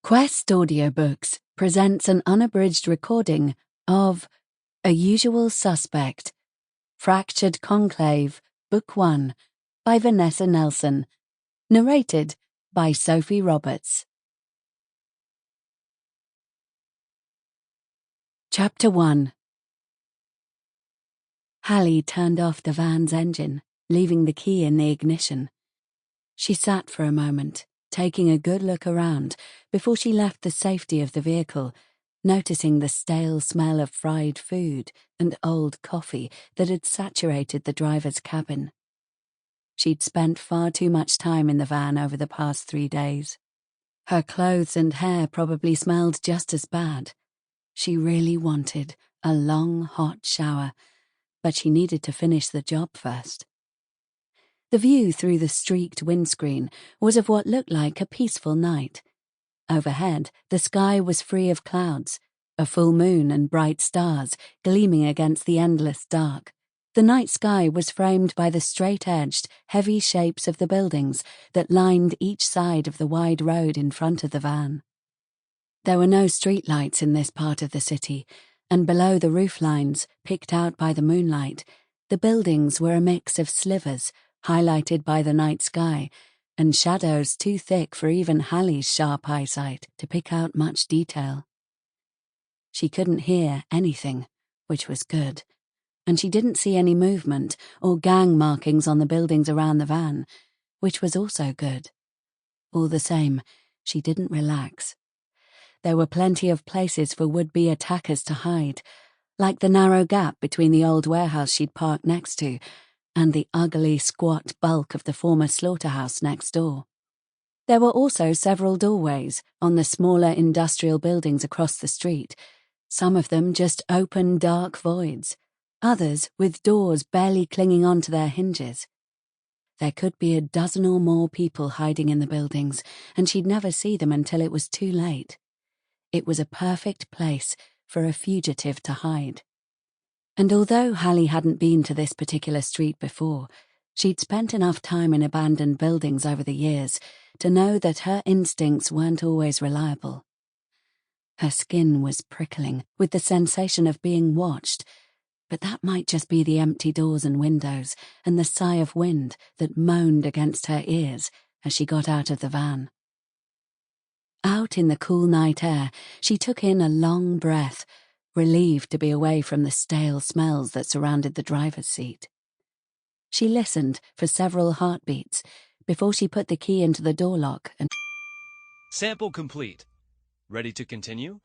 Quest Audiobooks presents an unabridged recording of A Usual Suspect, Fractured Conclave, Book 1, by Vanessa Nelson, narrated by Sophie Roberts. Chapter 1. Hallie turned off the van's engine, leaving the key in the ignition. She sat for a moment, taking a good look around before she left the safety of the vehicle, noticing the stale smell of fried food and old coffee that had saturated the driver's cabin. She'd spent far too much time in the van over the past 3 days. Her clothes and hair probably smelled just as bad. She really wanted a long, hot shower, but she needed to finish the job first. The view through the streaked windscreen was of what looked like a peaceful night. Overhead, the sky was free of clouds, a full moon and bright stars gleaming against the endless dark. The night sky was framed by the straight-edged, heavy shapes of the buildings that lined each side of the wide road in front of the van. There were no streetlights in this part of the city, and below the rooflines, picked out by the moonlight, the buildings were a mix of slivers, highlighted by the night sky, and shadows too thick for even Hallie's sharp eyesight to pick out much detail. She couldn't hear anything, which was good, and she didn't see any movement or gang markings on the buildings around the van, which was also good. All the same, she didn't relax. There were plenty of places for would-be attackers to hide, like the narrow gap between the old warehouse she'd parked next to and the ugly, squat bulk of the former slaughterhouse next door. There were also several doorways on the smaller industrial buildings across the street, some of them just open, dark voids, others with doors barely clinging onto their hinges. There could be a dozen or more people hiding in the buildings, and she'd never see them until it was too late. It was a perfect place for a fugitive to hide. And although Hallie hadn't been to this particular street before, she'd spent enough time in abandoned buildings over the years to know that her instincts weren't always reliable. Her skin was prickling with the sensation of being watched, but that might just be the empty doors and windows and the sigh of wind that moaned against her ears as she got out of the van. Out in the cool night air, she took in a long breath, relieved to be away from the stale smells that surrounded the driver's seat. She listened for several heartbeats before she put the key into the door lock and... Sample complete. Ready to continue?